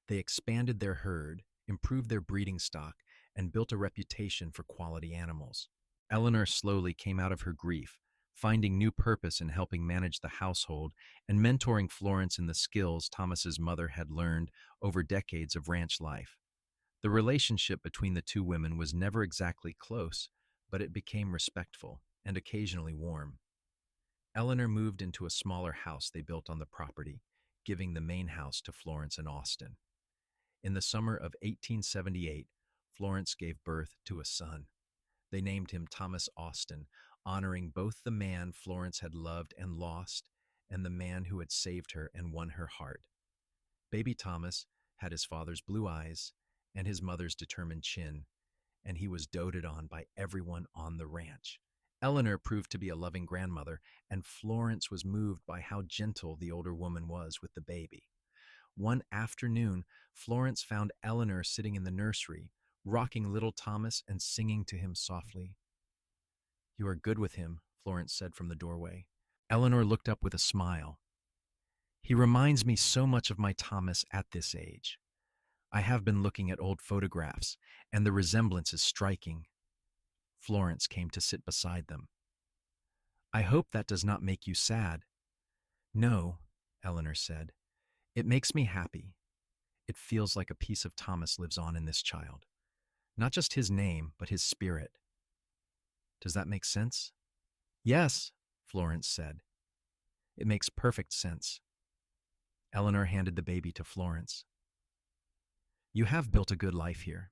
They expanded their herd, improved their breeding stock, and built a reputation for quality animals. Eleanor slowly came out of her grief, finding new purpose in helping manage the household and mentoring Florence in the skills Thomas's mother had learned over decades of ranch life. The relationship between the two women was never exactly close, but it became respectful and occasionally warm. Eleanor moved into a smaller house they built on the property, giving the main house to Florence and Austin. In the summer of 1878, Florence gave birth to a son. They named him Thomas Austin, honoring both the man Florence had loved and lost and the man who had saved her and won her heart. Baby Thomas had his father's blue eyes and his mother's determined chin, and he was doted on by everyone on the ranch. Eleanor proved to be a loving grandmother, and Florence was moved by how gentle the older woman was with the baby. One afternoon, Florence found Eleanor sitting in the nursery, rocking little Thomas and singing to him softly. "You are good with him," Florence said from the doorway. Eleanor looked up with a smile. "He reminds me so much of my Thomas at this age. I have been looking at old photographs, and the resemblance is striking." Florence came to sit beside them. "I hope that does not make you sad." "No," Eleanor said. "It makes me happy. It feels like a piece of Thomas lives on in this child. Not just his name, but his spirit. Does that make sense?" "Yes," Florence said. "It makes perfect sense." Eleanor handed the baby to Florence. "You have built a good life here.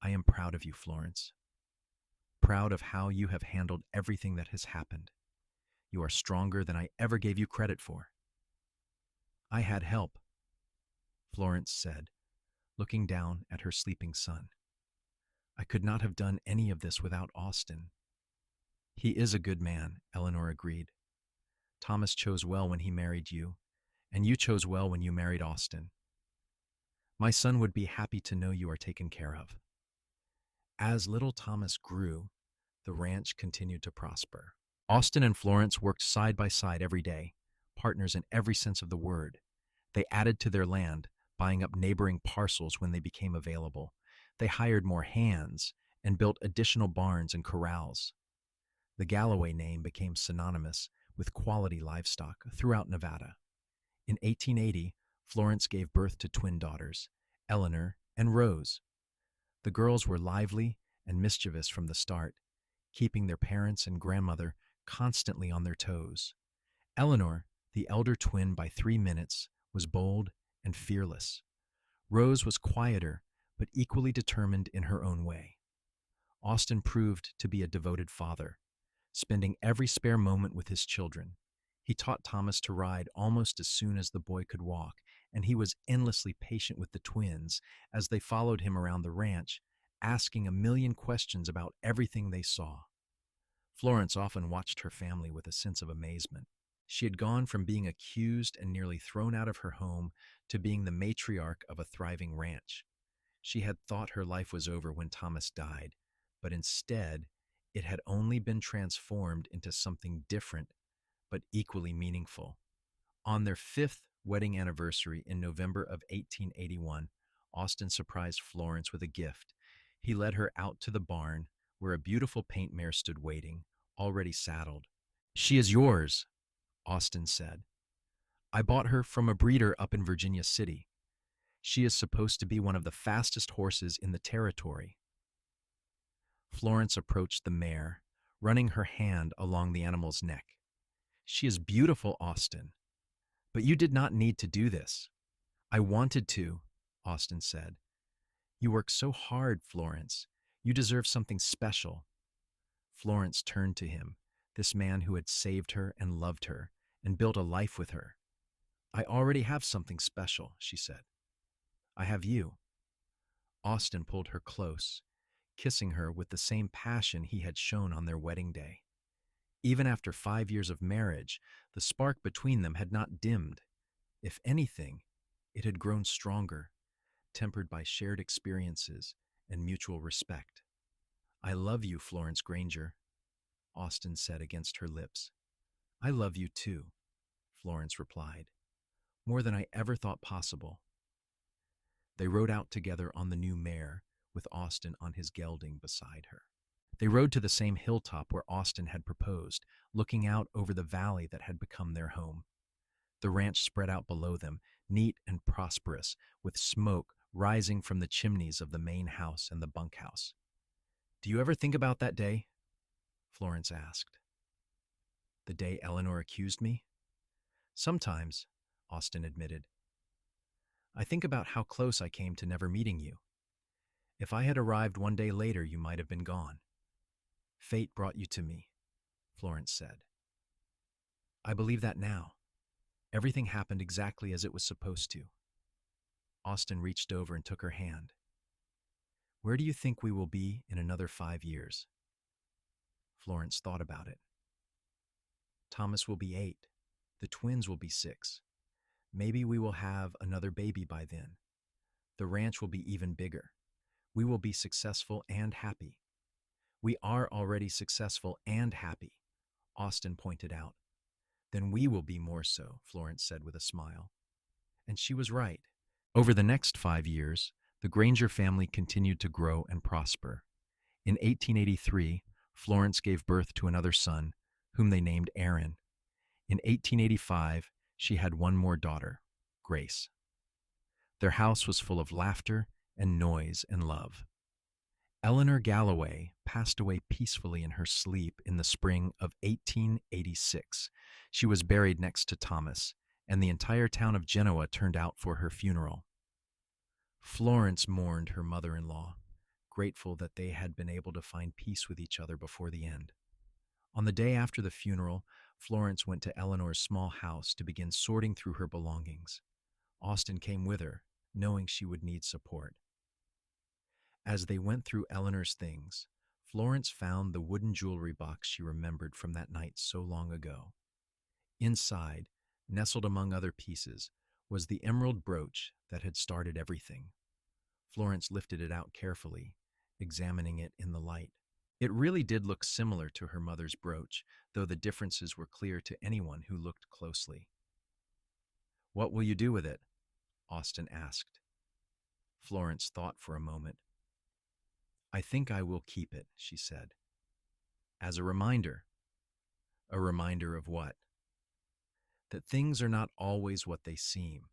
I am proud of you, Florence. Proud of how you have handled everything that has happened. You are stronger than I ever gave you credit for." "I had help," Florence said, looking down at her sleeping son. "I could not have done any of this without Austin." "He is a good man," Eleanor agreed. "Thomas chose well when he married you, and you chose well when you married Austin. My son would be happy to know you are taken care of." As little Thomas grew, the ranch continued to prosper. Austin and Florence worked side by side every day, partners in every sense of the word. They added to their land, buying up neighboring parcels when they became available. They hired more hands and built additional barns and corrals. The Galloway name became synonymous with quality livestock throughout Nevada. In 1880, Florence gave birth to twin daughters, Eleanor and Rose. The girls were lively and mischievous from the start, keeping their parents and grandmother constantly on their toes. Eleanor, the elder twin by 3 minutes, was bold and fearless. Rose was quieter, but equally determined in her own way. Austin proved to be a devoted father, spending every spare moment with his children. He taught Thomas to ride almost as soon as the boy could walk, and he was endlessly patient with the twins as they followed him around the ranch, asking a million questions about everything they saw. Florence often watched her family with a sense of amazement. She had gone from being accused and nearly thrown out of her home to being the matriarch of a thriving ranch. She had thought her life was over when Thomas died, but instead, it had only been transformed into something different but equally meaningful. On their 5th wedding anniversary in November of 1881, Austin surprised Florence with a gift. He led her out to the barn, where a beautiful paint mare stood waiting, already saddled. "She is yours," Austin said. "I bought her from a breeder up in Virginia City. She is supposed to be one of the fastest horses in the territory." Florence approached the mare, running her hand along the animal's neck. "She is beautiful, Austin. But you did not need to do this." "I wanted to," Austin said. "You work so hard, Florence. You deserve something special." Florence turned to him, this man who had saved her and loved her and built a life with her. "I already have something special," she said. "I have you." Austin pulled her close, kissing her with the same passion he had shown on their wedding day. Even after 5 years of marriage, the spark between them had not dimmed. If anything, it had grown stronger. tempered by shared experiences and mutual respect. "I love you, Florence Granger," Austin said against her lips. "I love you too," Florence replied, "more than I ever thought possible." They rode out together on the new mare, with Austin on his gelding beside her. They rode to the same hilltop where Austin had proposed, looking out over the valley that had become their home. The ranch spread out below them, neat and prosperous, with smoke rising from the chimneys of the main house and the bunkhouse. "Do you ever think about that day?" Florence asked. "The day Eleanor accused me?" "Sometimes," Austin admitted. "I think about how close I came to never meeting you. If I had arrived one day later, you might have been gone." "Fate brought you to me," Florence said. "I believe that now. Everything happened exactly as it was supposed to." Austin reached over and took her hand. "Where do you think we will be in another 5 years?" Florence thought about it. "Thomas will be 8. The twins will be 6. Maybe we will have another baby by then. The ranch will be even bigger. We will be successful and happy." "We are already successful and happy," Austin pointed out. "Then we will be more so," Florence said with a smile. And she was right. Over the next 5 years, the Granger family continued to grow and prosper. In 1883, Florence gave birth to another son, whom they named Aaron. In 1885, she had one more daughter, Grace. Their house was full of laughter and noise and love. Eleanor Galloway passed away peacefully in her sleep in the spring of 1886. She was buried next to Thomas, and the entire town of Genoa turned out for her funeral. Florence mourned her mother-in-law, grateful that they had been able to find peace with each other before the end. On the day after the funeral, Florence went to Eleanor's small house to begin sorting through her belongings. Austin came with her, knowing she would need support. As they went through Eleanor's things, Florence found the wooden jewelry box she remembered from that night so long ago. Inside, nestled among other pieces, was the emerald brooch that had started everything. Florence lifted it out carefully, examining it in the light. It really did look similar to her mother's brooch, though the differences were clear to anyone who looked closely. "What will you do with it?" Austin asked. Florence thought for a moment. "I think I will keep it," she said. "As a reminder." "A reminder of what?" "That things are not always what they seem,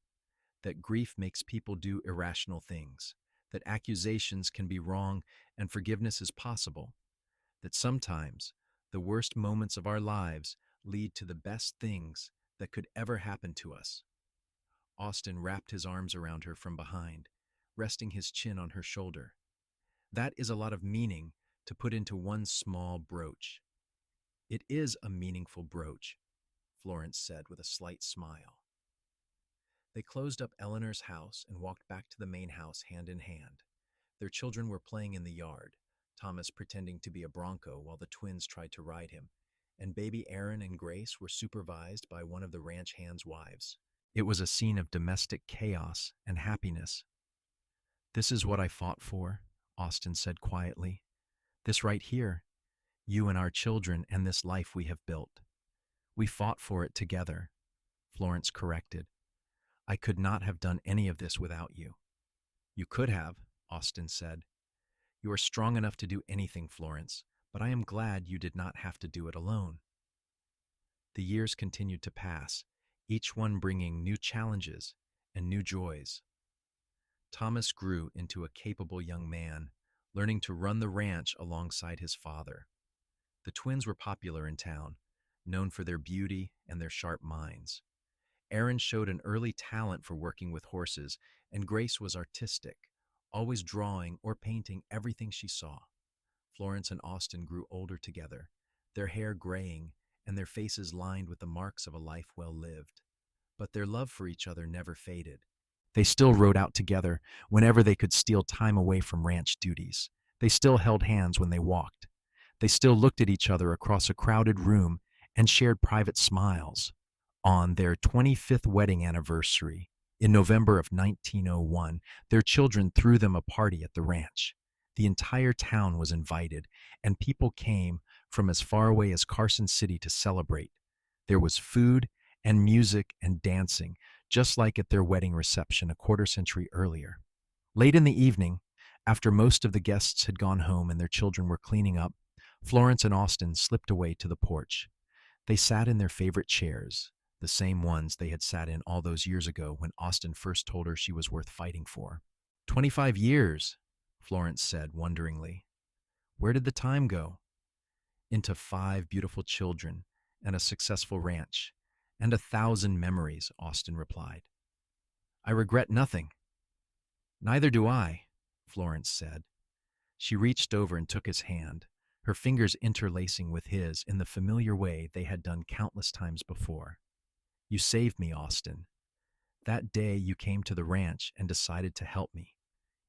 that grief makes people do irrational things, that accusations can be wrong and forgiveness is possible, that sometimes the worst moments of our lives lead to the best things that could ever happen to us." Austin wrapped his arms around her from behind, resting his chin on her shoulder. "That is a lot of meaning to put into one small brooch." "It is a meaningful brooch," Florence said with a slight smile. They closed up Eleanor's house and walked back to the main house hand in hand. Their children were playing in the yard, Thomas pretending to be a bronco while the twins tried to ride him, and baby Aaron and Grace were supervised by one of the ranch hands' wives. It was a scene of domestic chaos and happiness. "This is what I fought for," Austin said quietly. "This right here, you and our children and this life we have built. We fought for it together," Florence corrected. "I could not have done any of this without you." "You could have," Austin said. "You are strong enough to do anything, Florence, but I am glad you did not have to do it alone." The years continued to pass, each one bringing new challenges and new joys. Thomas grew into a capable young man, learning to run the ranch alongside his father. The twins were popular in town, known for their beauty and their sharp minds. Aaron showed an early talent for working with horses, and Grace was artistic, always drawing or painting everything she saw. Florence and Austin grew older together, their hair graying and their faces lined with the marks of a life well lived. But their love for each other never faded. They still rode out together whenever they could steal time away from ranch duties. They still held hands when they walked. They still looked at each other across a crowded room and shared private smiles. On their 25th wedding anniversary, In November of 1901, their children threw them a party at the ranch. The entire town was invited, and people came from as far away as Carson City to celebrate. There was food and music and dancing, just like at their wedding reception a quarter century earlier. Late in the evening, after most of the guests had gone home and their children were cleaning up, Florence and Austin slipped away to the porch. They sat in their favorite chairs, the same ones they had sat in all those years ago when Austin first told her she was worth fighting for. 25 years, Florence said wonderingly. Where did the time go? Into 5 beautiful children and a successful ranch and 1,000 memories, Austin replied. I regret nothing. Neither do I, Florence said. She reached over and took his hand, her fingers interlacing with his in the familiar way they had done countless times before. You saved me, Austin. That day you came to the ranch and decided to help me.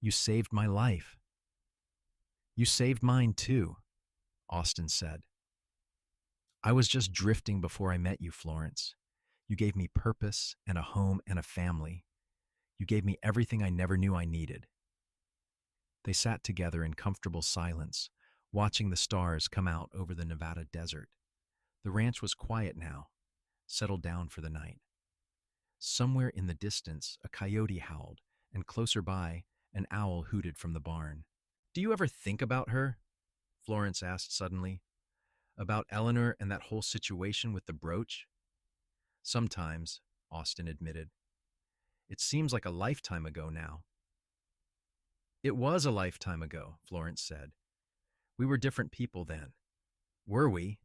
You saved my life. You saved mine too, Austin said. I was just drifting before I met you, Florence. You gave me purpose and a home and a family. You gave me everything I never knew I needed. They sat together in comfortable silence, watching the stars come out over the Nevada desert. The ranch was quiet now, settled down for the night. Somewhere in the distance, a coyote howled, and closer by, an owl hooted from the barn. Do you ever think about her? Florence asked suddenly. About Eleanor and that whole situation with the brooch? Sometimes, Austin admitted. It seems like a lifetime ago now. It was a lifetime ago, Florence said. We were different people then. Were we?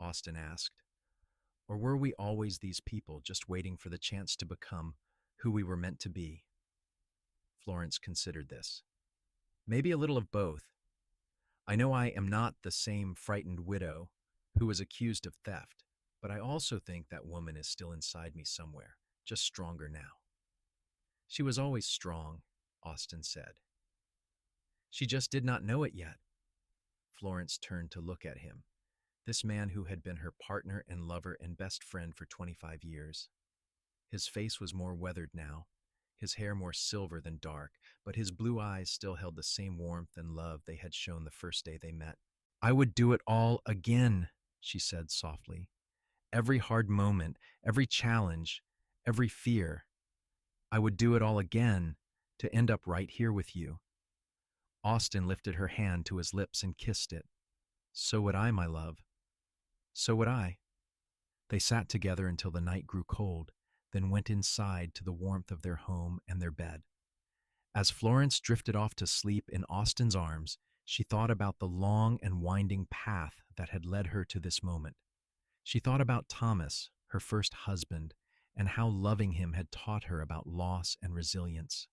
Austin asked. Or were we always these people just waiting for the chance to become who we were meant to be? Florence considered this. Maybe a little of both. I know I am not the same frightened widow who was accused of theft, but I also think that woman is still inside me somewhere, just stronger now. She was always strong, Austin said. She just did not know it yet. Florence turned to look at him, this man who had been her partner and lover and best friend for 25 years. His face was more weathered now, his hair more silver than dark, but his blue eyes still held the same warmth and love they had shown the first day they met. I would do it all again, she said softly. Every hard moment, every challenge, every fear. I would do it all again to end up right here with you. Austin lifted her hand to his lips and kissed it. So would I, my love. So would I. They sat together until the night grew cold, then went inside to the warmth of their home and their bed. As Florence drifted off to sleep in Austin's arms, she thought about the long and winding path that had led her to this moment. She thought about Thomas, her first husband, and how loving him had taught her about loss and resilience.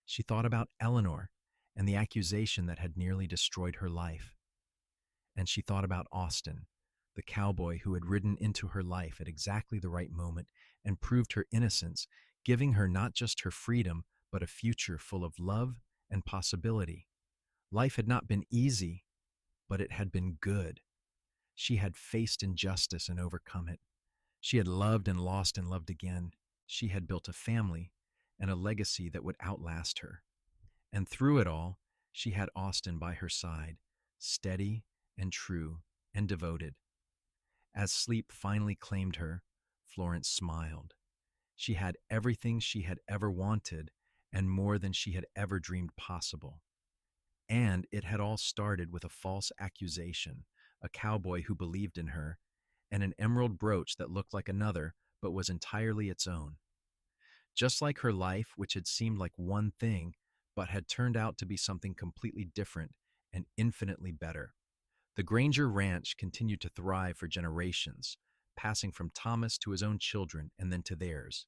She thought about Eleanor and the accusation that had nearly destroyed her life. And she thought about Austin, the cowboy who had ridden into her life at exactly the right moment and proved her innocence, giving her not just her freedom, but a future full of love and possibility. Life had not been easy, but it had been good. She had faced injustice and overcome it. She had loved and lost and loved again. She had built a family and a legacy that would outlast her. And through it all, she had Austin by her side, steady and true and devoted. As sleep finally claimed her, Florence smiled. She had everything she had ever wanted and more than she had ever dreamed possible. And it had all started with a false accusation, a cowboy who believed in her, and an emerald brooch that looked like another but was entirely its own. Just like her life, which had seemed like one thing, but had turned out to be something completely different and infinitely better. The Granger Ranch continued to thrive for generations, passing from Thomas to his own children and then to theirs.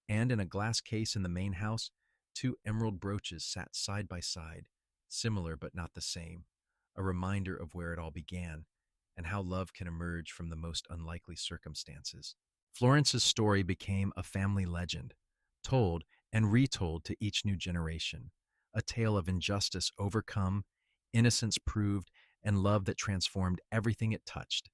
And in a glass case in the main house, 2 emerald brooches sat side by side, similar but not the same, a reminder of where it all began and how love can emerge from the most unlikely circumstances. Florence's story became a family legend, told and retold to each new generation, a tale of injustice overcome, innocence proved, and love that transformed everything it touched.